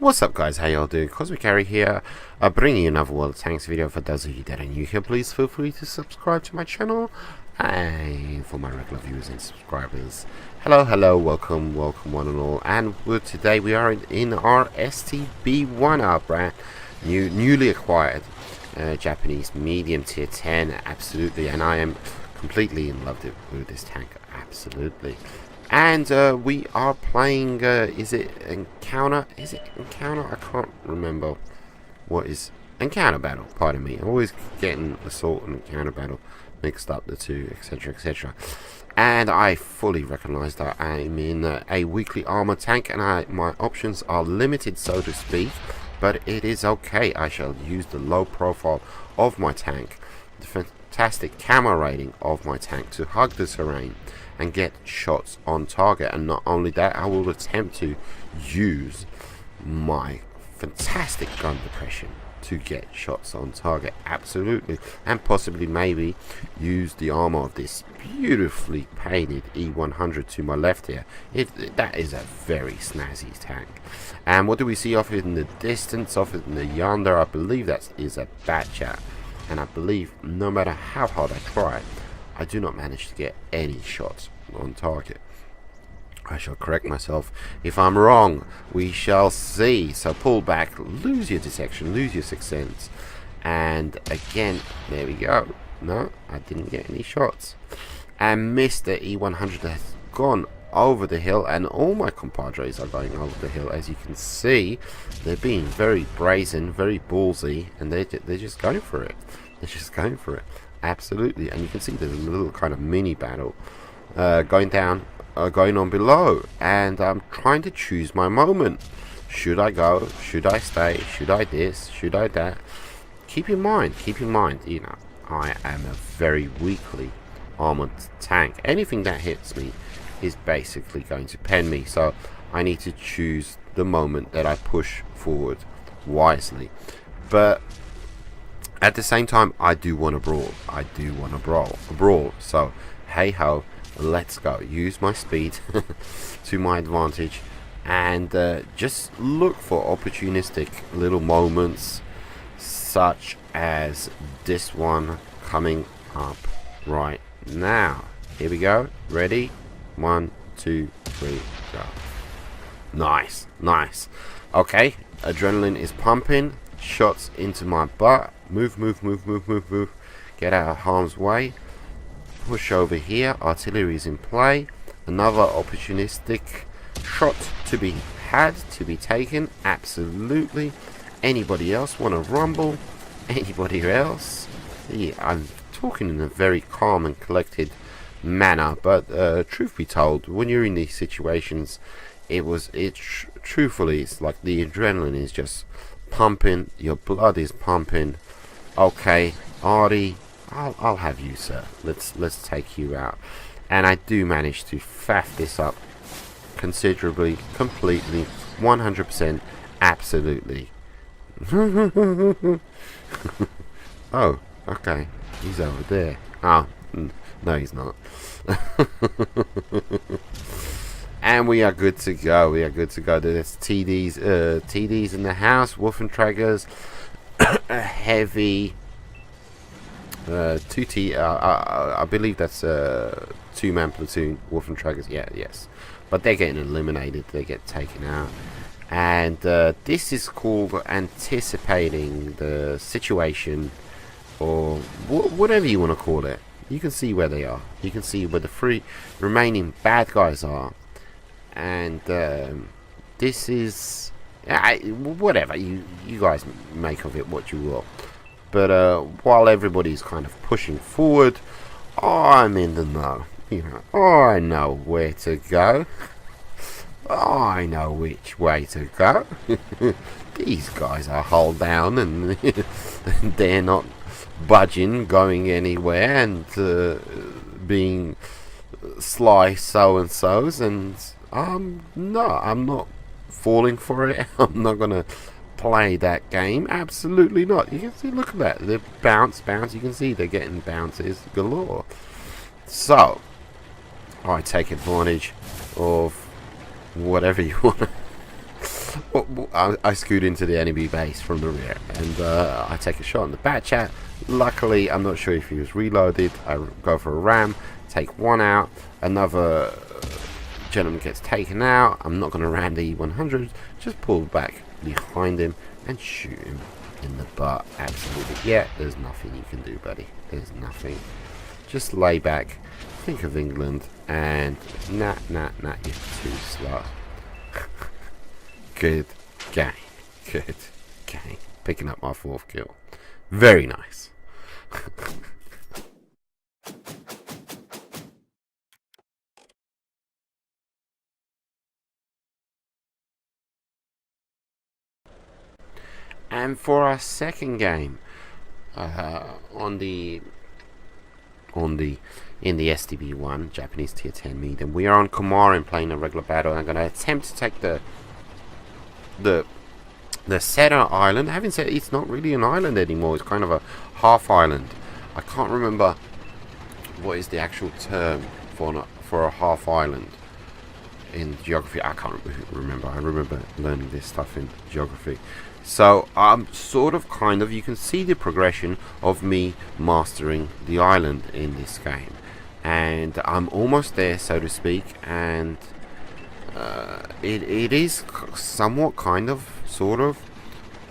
What's up guys, how y'all doing? Cosmic Carry here, bringing you another World of Tanks video. For those of you that are new here, please feel free to subscribe to my channel. And for my regular viewers and subscribers, hello, welcome one and all. And today we are in our STB-1, our brand newly acquired Japanese medium tier 10, absolutely. And I am completely in love with this tank, absolutely. And we are playing, is it Encounter? I can't remember what is Encounter Battle, pardon me. I'm always getting Assault and Encounter Battle mixed up, the two, etc, etc. And I fully recognize that I'm in a weekly armor tank, and my options are limited, so to speak. But it is okay. I shall use the low profile of my tank, the fantastic camo rating of my tank, to hug the terrain and get shots on target. And not only that, I will attempt to use my fantastic gun depression to get shots on target, absolutely. And possibly maybe use the armor of this beautifully painted E100 to my left here. That is a very snazzy tank. And what do we see off in the distance, off in the yonder? I believe that is a bat chat, and I believe no matter how hard I try, I do not manage to get any shots on target. I shall correct myself if I'm wrong. We shall see. So pull back, lose your detection, lose your sixth sense. And again, there we go. No, I didn't get any shots. And Mr. E100 has gone over the hill, and all my compadres are going over the hill. As you can see, they're being very brazen, very ballsy, and they're just going for it. They're just going for it. Absolutely. And you can see there's a little kind of mini battle going on below, and I'm trying to choose my moment. Should I go? Should I stay? Should I this? Should I that? Keep in mind, you know, I am a very weakly armored tank. Anything that hits me is basically going to pen me, so I need to choose the moment that I push forward wisely. But at the same time, I do want to brawl. I do want to brawl. So hey ho, let's go. Use my speed to my advantage, and just look for opportunistic little moments, such as this one coming up right now. Here we go. Ready? 1, 2, 3, go. Nice. Okay, adrenaline is pumping. Shots into my butt. Move. Get out of harm's way. Push over here. Artillery is in play. Another opportunistic shot to be had, to be taken. Absolutely. Anybody else want to rumble? Anybody else? Yeah, I'm talking in a very calm and collected manner, but truth be told, when you're in these situations, truthfully, it's like the adrenaline is just pumping, your blood is pumping. Okay, Artie, I'll have you, sir. Let's take you out. And I do manage to faff this up considerably, completely, 100%, absolutely. Oh, okay, he's over there. Oh, no, he's not. And we are good to go. There's TDs in the house. Wolfentraggers, a heavy 2T. I believe that's a 2-man platoon. Wolfentraggers, yes. But they're getting eliminated. They get taken out. And this is called anticipating the situation, or whatever you want to call it. You can see where they are. You can see where the 3 remaining bad guys are. And this is whatever you guys make of it what you will. But while everybody's kind of pushing forward, I'm in the know. You know, I know where to go. I know which way to go. These guys are hull down, and they're not budging, going anywhere, and being sly so-and-sos, and no, I'm not falling for it. I'm not gonna play that game, absolutely not. You can see, look at that, they bounce, you can see they're getting bounces galore. So I take advantage of whatever you want I scoot into the enemy base from the rear, and I take a shot on the bat chat. Luckily, I'm not sure if he was reloaded. I go for a ram, take one out. Another gentleman gets taken out. I'm not going to ram the E100. Just pull back behind him and shoot him in the butt. Absolutely. Yeah, there's nothing you can do, buddy. There's nothing. Just lay back. Think of England, and nah, you're too slow. Good game. Good game. Picking up my 4th kill. Very nice. And for our second game, in the STB-1 Japanese tier 10 medium, we are on Camarines playing a regular battle. I'm going to attempt to take the center island. Having said, it's not really an island anymore. It's kind of a half island. I can't remember what is the actual term for a half island in geography. I can't remember. I remember learning this stuff in geography. So I'm sort of you can see the progression of me mastering the island in this game, and I'm almost there, so to speak. And it is somewhat sort of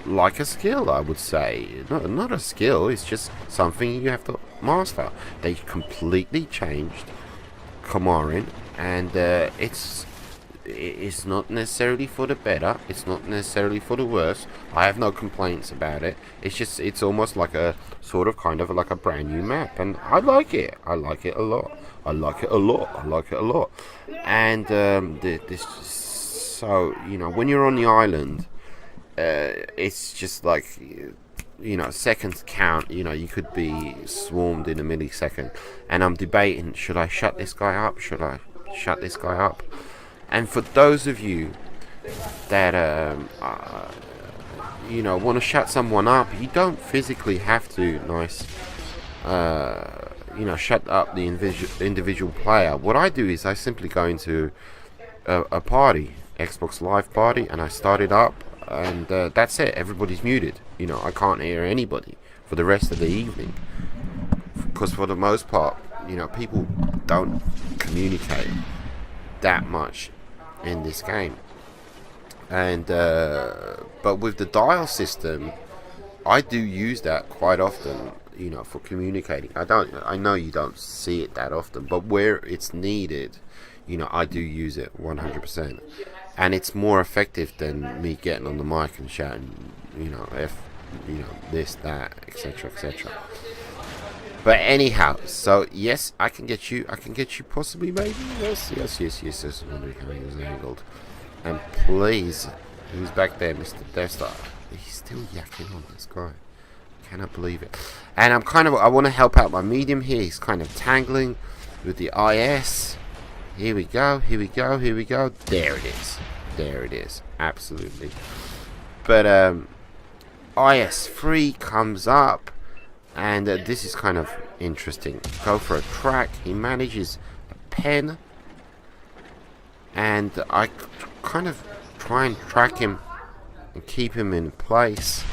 like a skill, I would say. Not a skill, it's just something you have to master. They completely changed Camarines, and it's not necessarily for the better, it's not necessarily for the worse. I have no complaints about it. It's almost like a sort of like a brand new map, and I like it. I like it a lot. I like it a lot. And so when you're on the island, it's just like, seconds count. You could be swarmed in a millisecond, and I'm debating, should I shut this guy up? Should I shut this guy up? And for those of you that want to shut someone up, you don't physically have to shut up the individual player. What I do is I simply go into a party, Xbox Live party, and I start it up, and that's it. Everybody's muted. I can't hear anybody for the rest of the evening, because for the most part, people don't communicate that much in this game. And but with the dial system, I do use that quite often, for communicating. I know you don't see it that often, but where it's needed, I do use it 100%, and it's more effective than me getting on the mic and shouting, this, that, etc. But anyhow, so yes, I can get you possibly, maybe. Yes. I'm wondering how he was angled. And please, who's back there, Mr. Death Star? He's still yakking on this guy. Cannot believe it. And I want to help out my medium here. He's kind of tangling with the IS. Here we go. There it is. Absolutely. But IS3 comes up. And this is kind of interesting. Go for a track. He manages a pen. And I kind of try and track him and keep him in place.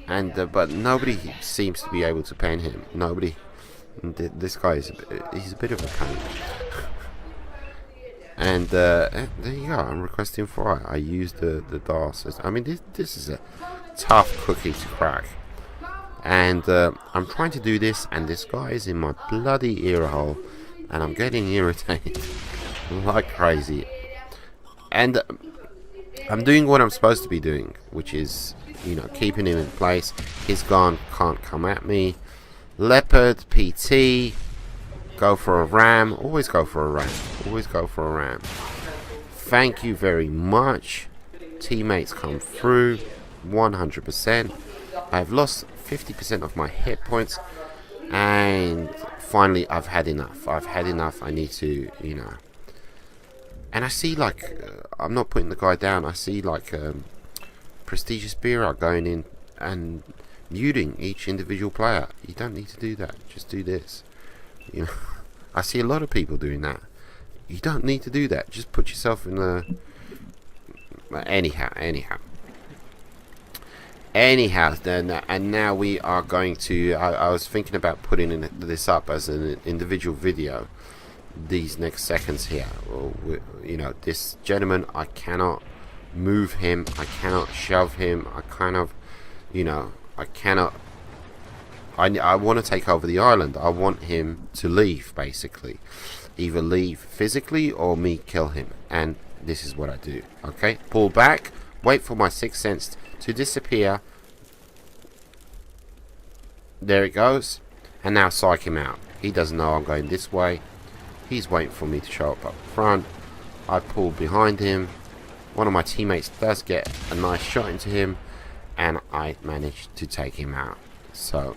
And but nobody seems to be able to pen him. Nobody. This guy he's a bit of a pain. And there you go. I'm requesting for I used the DAR system. I mean, this is a tough cookie to crack. And I'm trying to do this, and this guy is in my bloody ear hole, and I'm getting irritated like crazy. And I'm doing what I'm supposed to be doing, which is, keeping him in place. His gun can't come at me. Leopard, PT, go for a ram. Always go for a ram. Thank you very much. Teammates come through 100%. I've lost 50% of my hit points, and finally I've had enough. I need to, and I see I'm not putting the guy down. I see prestigious beer going in and muting each individual player. You don't need to do that. Just do this. I see a lot of people doing that. You don't need to do that. Just put yourself in Anyhow, then, and now we are going to. I was thinking about putting this up as an individual video. These next seconds here, you know, this gentleman, I cannot move him. I cannot shove him. I kind of, you know, I cannot. I want to take over the island. I want him to leave, basically, either leave physically or me kill him. And this is what I do. Okay, pull back. Wait for my sixth sense to disappear. There it goes. And now psych him out. He doesn't know I'm going this way. He's waiting for me to show up front. I pull behind him. One of my teammates does get a nice shot into him. And I manage to take him out. So,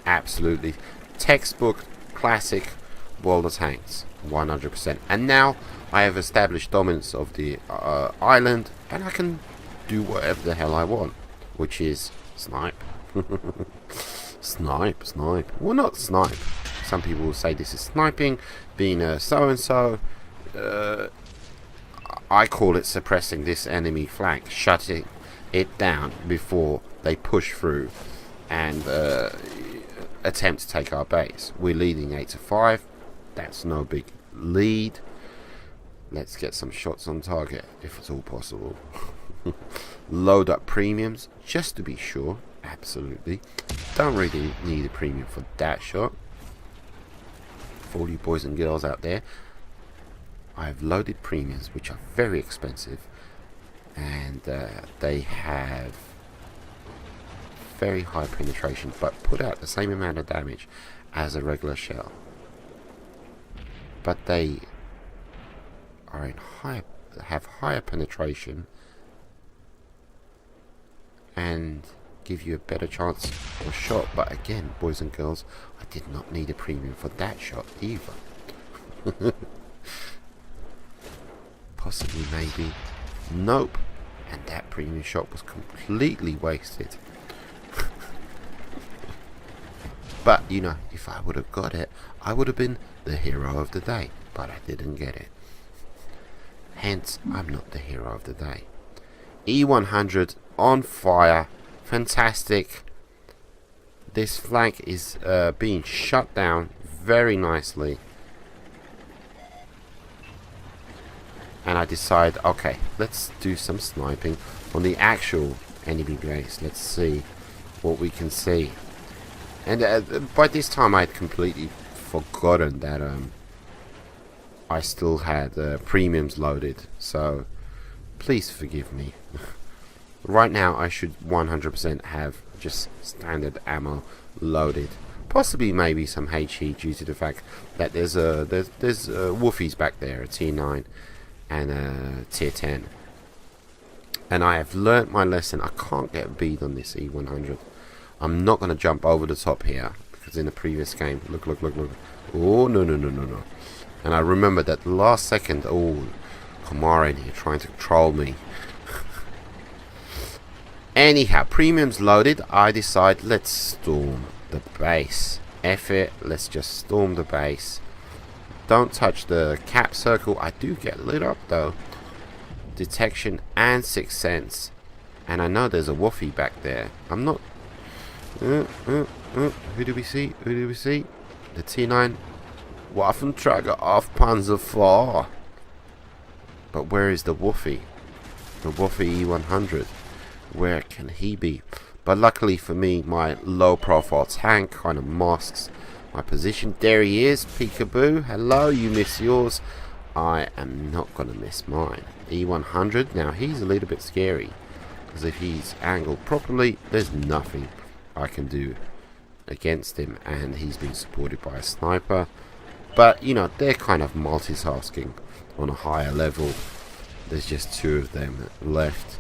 absolutely textbook, classic World of Tanks. 100%. And now I have established dominance of the island. And I can do whatever the hell I want, which is snipe. snipe. Well, not snipe. Some people will say this is sniping, being a so-and-so. I call it suppressing this enemy flank, shutting it down before they push through and attempt to take our base. We're leading 8-5. That's no big lead. Let's get some shots on target, if it's all possible. Load up premiums just to be sure. Absolutely, don't really need a premium for that shot. For all you boys and girls out there, I've loaded premiums which are very expensive, and they have very high penetration but put out the same amount of damage as a regular shell, but they are in have higher penetration and give you a better chance of shot. But again, boys and girls, I did not need a premium for that shot either. Possibly, maybe. Nope. And that premium shot was completely wasted. But, you know, if I would have got it, I would have been the hero of the day. But I didn't get it. Hence, I'm not the hero of the day. E100 on fire. Fantastic. This flank is being shut down very nicely. And I decide, okay, let's do some sniping on the actual enemy base. Let's see what we can see. And by this time I had completely forgotten that I still had premiums loaded. So please forgive me. Right now I should 100% have just standard ammo loaded. Possibly maybe some HE due to the fact that there's woofies back there, a tier 9 and a tier 10. And I have learnt my lesson. I can't get beat on this E100. I'm not going to jump over the top here, because in the previous game, look. Oh, no. And I remember that last second, oh, Camarines, you're trying to troll me. Anyhow, premiums loaded. I decide, let's storm the base. F it, let's just storm the base. Don't touch the cap circle. I do get lit up though. Detection and sixth sense. And I know there's a woofie back there. I'm not... Who do we see? The T9 Waffenträger auf Panzer 4. But where is the woofie? The woofie E100. Where can he be? But luckily for me, my low profile tank kind of masks my position. There he is, peekaboo. Hello, you miss yours. I am not going to miss mine. E100, now he's a little bit scary, because if he's angled properly, there's nothing I can do against him, and he's been supported by a sniper. But, you know, they're kind of multitasking on a higher level. There's just two of them left.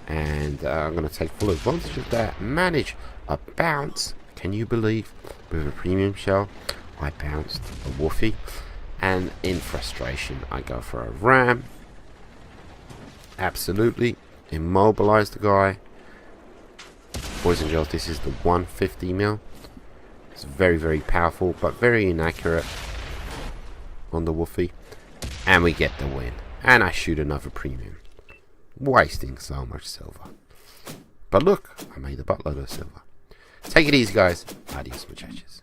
And I'm going to take full advantage of that. Manage a bounce. Can you believe? With a premium shell, I bounced a woofie. And in frustration, I go for a ram. Absolutely. Immobilize the guy. Boys and girls, this is the 150mm. It's very, very powerful, but very inaccurate on the woofie. And we get the win. And I shoot another premium. Wasting so much silver. But look, I made a buttload of silver. Take it easy, guys. Adios, muchachos.